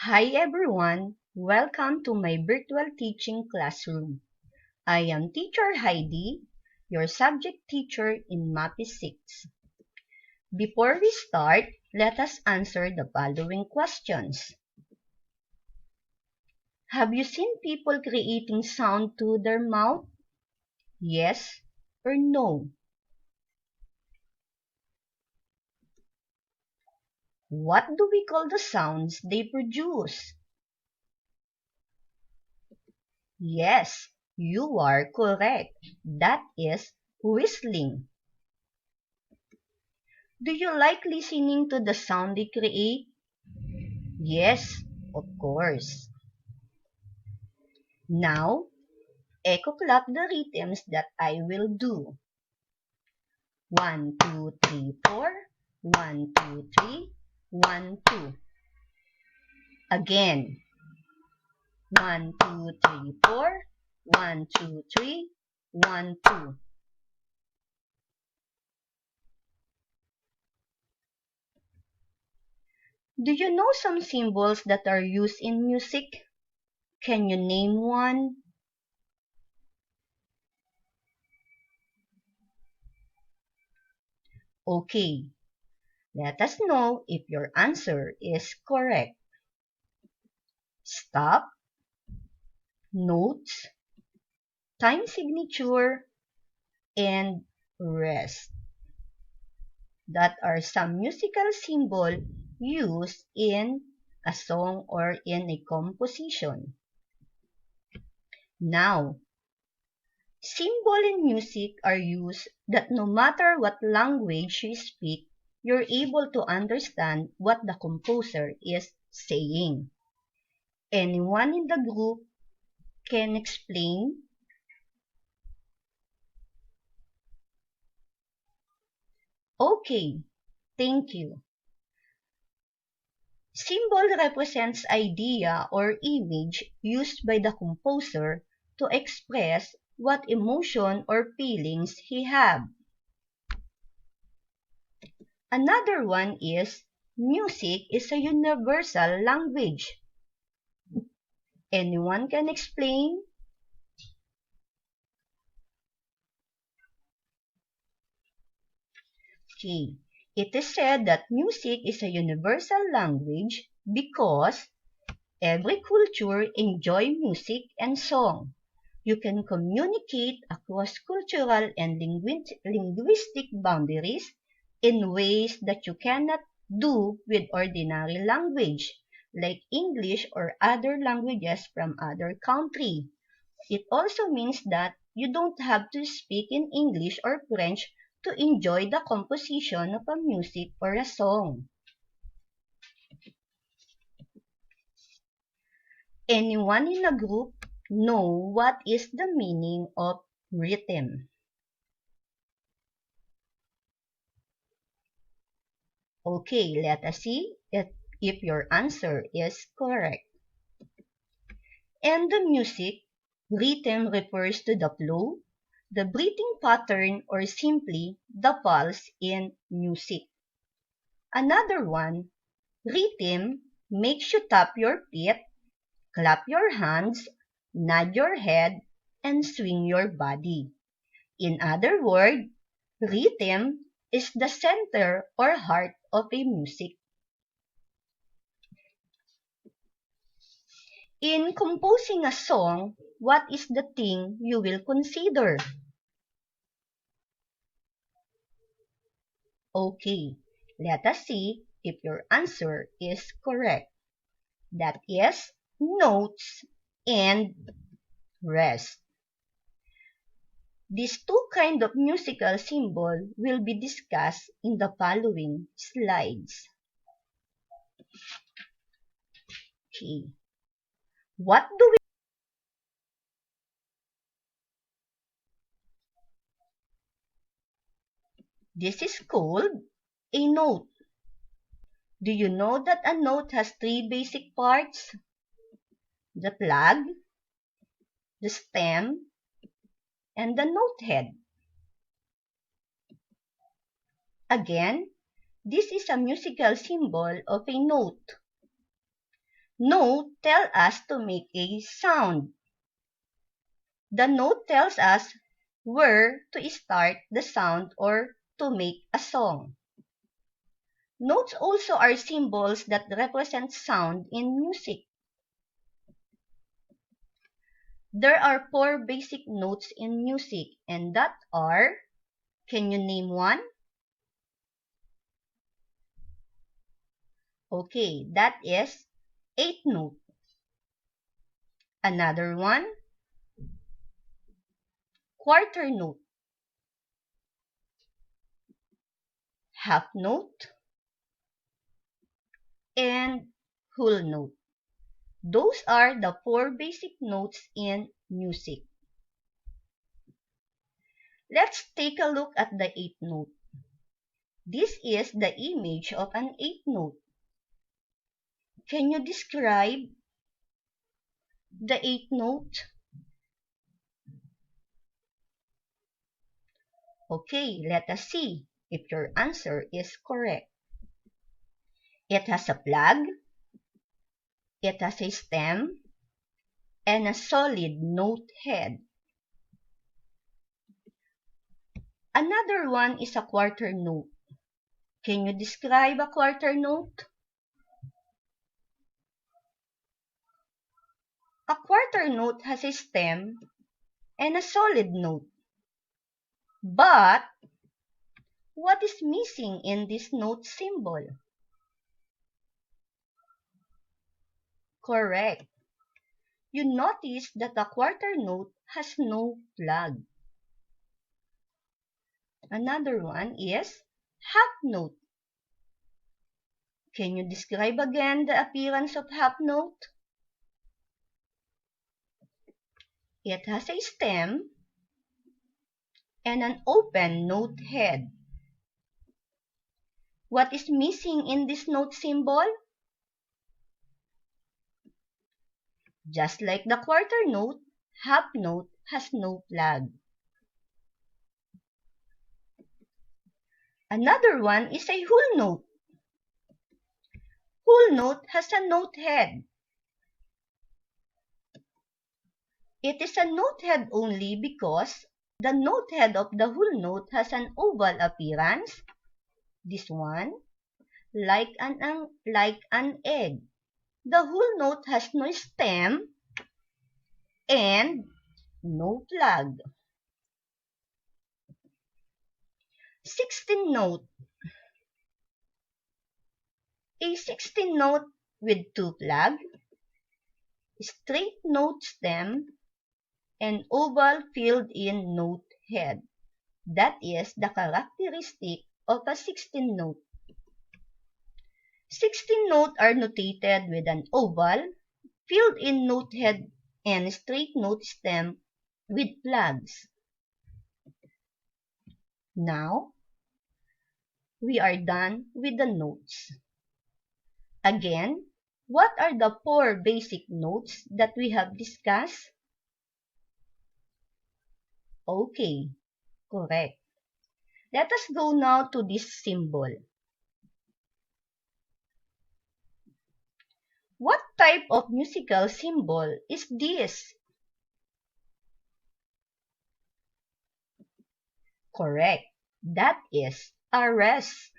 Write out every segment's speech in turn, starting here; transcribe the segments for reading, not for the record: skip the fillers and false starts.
Hi everyone, welcome to my virtual teaching classroom. I am Teacher Heidi, your subject teacher in MAPI 6. Before we start, let us answer the following questions. Have you seen people creating sound to their mouth? Yes or no? What do we call the sounds they produce? Yes, you are correct. That is whistling. Do you like listening to the sound they create? Yes, of course. Now, echo clap the rhythms that I will do. 1, 2, 3, 4. 1, 2, 3. 1, 2. Again. 1, 2, 3, 4. 1, 2, 3. 1, 2. Do you know some symbols that are used in music? Can you name one? Okay, let us know if your answer is correct. Stop, notes, time signature, and rest. That are some musical symbols used in a song or in a composition. Now, symbols in music are used that no matter what language you speak, you're able to understand what the composer is saying. Anyone in the group can explain? Okay, thank you. Symbol represents idea or image used by the composer to express what emotion or feelings he have. Another one is music is a universal language. Anyone can explain? Okay. It is said that music is a universal language because every culture enjoys music and song. You can communicate across cultural and linguistic boundaries in ways that you cannot do with ordinary language, like English or other languages from other country. It also means that you don't have to speak in English or French to enjoy the composition of a music or a song. Anyone in a group know what is the meaning of rhythm? Okay, let us see if your answer is correct. In the music, rhythm refers to the flow, the breathing pattern, or simply the pulse in music. Another one, rhythm makes you tap your feet, clap your hands, nod your head, and swing your body. In other words, rhythm is the center or heart of a music. In composing a song, what is the thing you will consider? Okay, let us see if your answer is correct. That is notes and rest. These two kinds of musical symbol will be discussed in the following slides. Okay. What do we This is called a note. Do you know that a note has three basic parts? The plug, the stem, and the note head. Again, this is a musical symbol of a note. Note tell us to make a sound. The note tells us where to start the sound or to make a song. Notes also are symbols that represent sound in music. There are 4 basic notes in music, and that are, can you name one? Okay, that is 8th note. Another one, quarter note, half note, and whole note. Those are the 4 basic notes in music. Let's take a look at the 8th note. This is the image of an 8th note. Can you describe the 8th note? Okay, let us see if your answer is correct. It has a plug, it has a stem, and a solid note head. Another one is a quarter note. Can you describe a quarter note? A quarter note has a stem and a solid note. But what is missing in this note symbol? Correct. You notice that a quarter note has no plug. Another one is half note. Can you describe again the appearance of half note? It has a stem and an open note head. What is missing in this note symbol? Just like the quarter note, half note has no plug. Another one is a whole note. Whole note has a note head. It is a note head only because the note head of the whole note has an oval appearance. This one, like an egg. The whole note has no stem and no plug. 16th note. A 16th note with 2 plug, straight note stem, and oval filled-in note head. That is the characteristic of a 16th note. 16 notes are notated with an oval, filled-in note head, and straight note stem with plugs. Now, we are done with the notes. Again, what are the 4 basic notes that we have discussed? Okay, correct. Let us go now to this symbol. What type of musical symbol is this? Correct. That is a rest.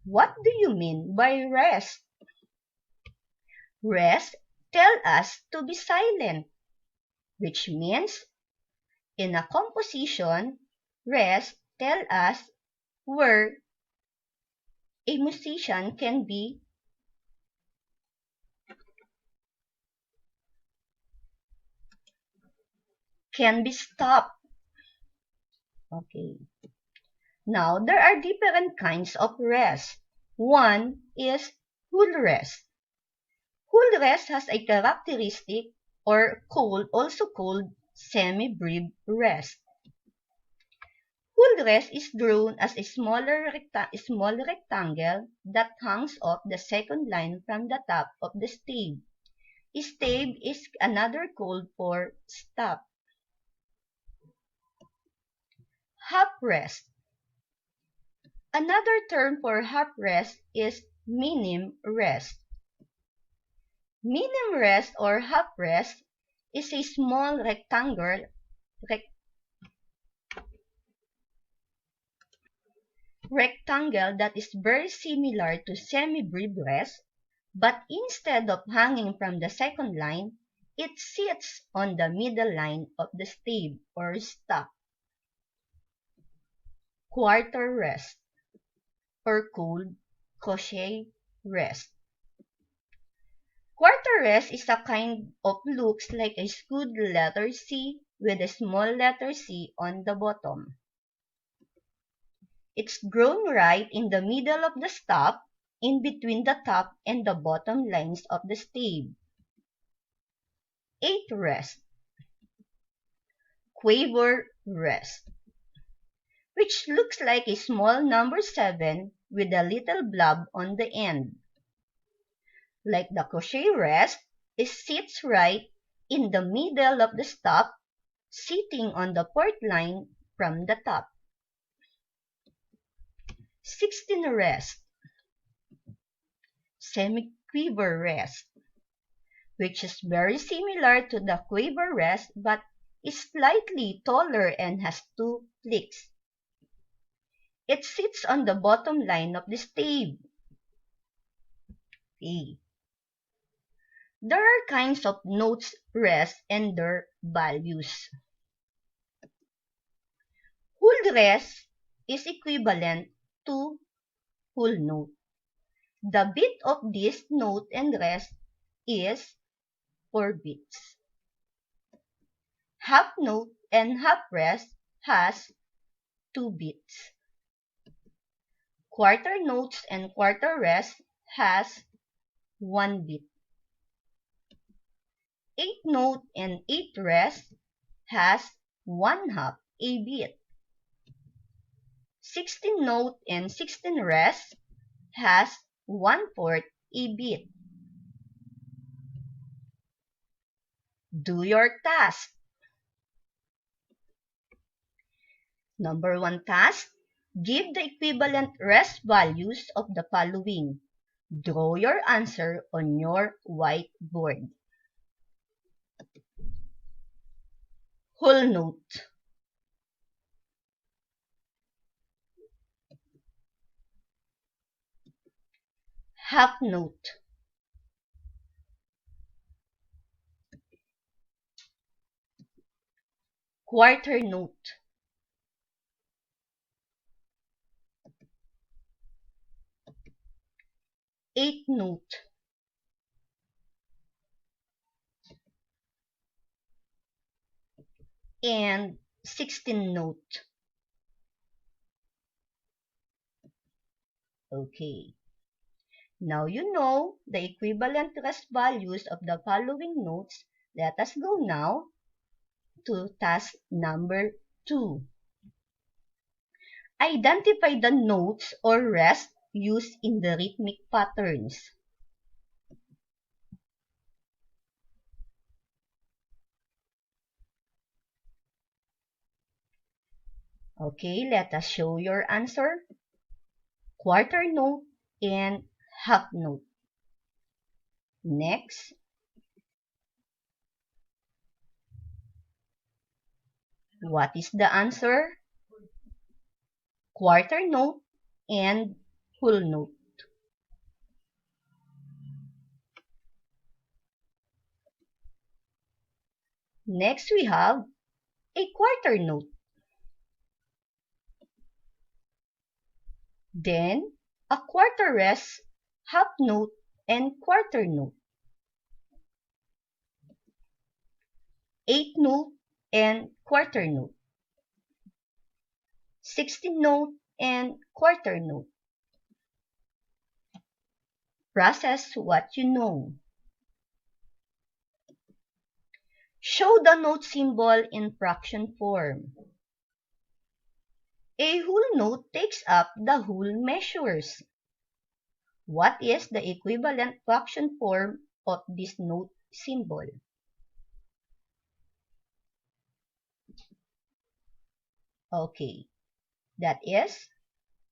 What do you mean by rest? Rest tells us to be silent, which means in a composition, rest tells us where a musician can be stopped. Okay. Now, there are different kinds of rest. One is whole rest. Whole rest has a characteristic or also called semi-brief rest. Whole rest is drawn as a small rectangle that hangs off the second line from the top of the stave. Stave is another code for stop. Half rest. Another term for half rest is minim rest. Minim rest or half rest is a small rectangle that is very similar to semi-brief rest, but instead of hanging from the second line, it sits on the middle line of the stave or stop. Quarter rest or called crochet rest. Quarter rest is a kind of looks like a skewed letter C with a small letter C on the bottom. It's grown right in the middle of the stop, in between the top and the bottom lines of the stave. 8 rest. Quaver rest, which looks like a small number 7 with a little blob on the end. Like the crochet rest, it sits right in the middle of the stop, sitting on the fourth line from the top. 16 rest. Semi-quiver rest, which is very similar to the quiver rest but is slightly taller and has 2 flicks. It sits on the bottom line of the stave. Okay. There are kinds of notes rest and their values. Whole rest is equivalent to whole note. The beat of this note and rest is 4 beats. Half note and half rest has 2 beats. Quarter notes and quarter rest has 1 beat. 8 note and 8 rest has 1/2 a beat. 16 note and 16 rest has 1/4 a beat. Do your task. Number 1 task, give the equivalent rest values of the following. Draw your answer on your whiteboard. Whole note. Half note. Quarter note. Eighth note. And 16 note. Okay. Now you know the equivalent rest values of the following notes. Let us go now to task number 2. Identify the notes or rest used in the rhythmic patterns. Okay, let us show your answer. Quarter note and half note. Next. What is the answer? Quarter note and whole note. Next we have a quarter note. Then a quarter rest, half note, and quarter note. 8 note and quarter note. 16 note and quarter note. Process what you know. Show the note symbol in fraction form. A whole note takes up the whole measures. What is the equivalent fraction form of this note symbol? Okay, that is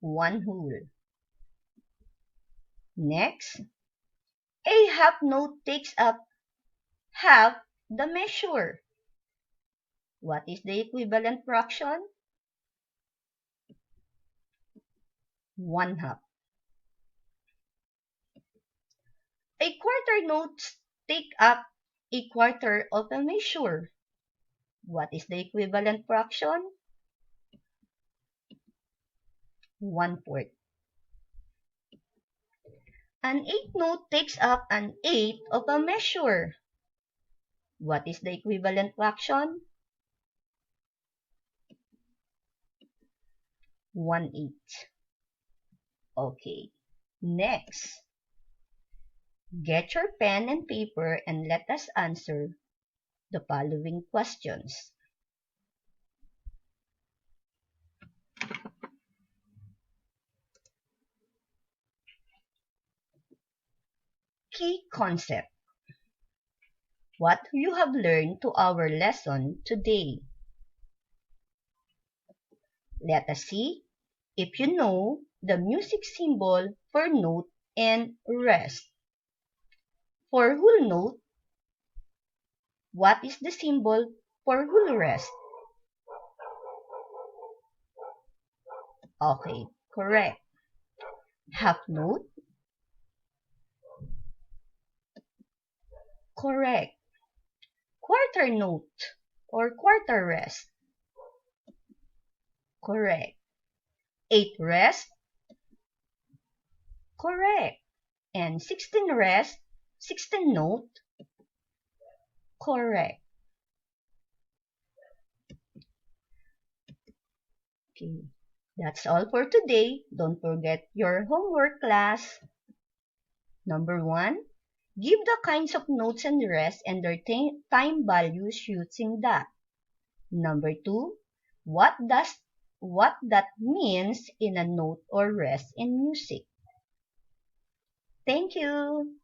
1 whole. Next, A half note takes up half the measure. What is the equivalent fraction? 1/2. A quarter note take up a quarter of a measure. What is the equivalent fraction? 1/4. An eighth note takes up an eighth of a measure. What is the equivalent fraction? 1/8. Okay. Next, get your pen and paper and let us answer the following questions. Key concept. What you have learned to our lesson today. Let us see if you know the music symbol for note and rest. For whole note, what is the symbol for whole rest? Okay, correct. Half note? Correct. Quarter note or quarter rest? Correct. Eighth rest? Correct. And 16 rest? 16 note? Correct. Okay. That's all for today. Don't forget your homework, class. Number 1, give the kinds of notes and rest and their time values using that. Number 2, what that means in a note or rest in music. Thank you.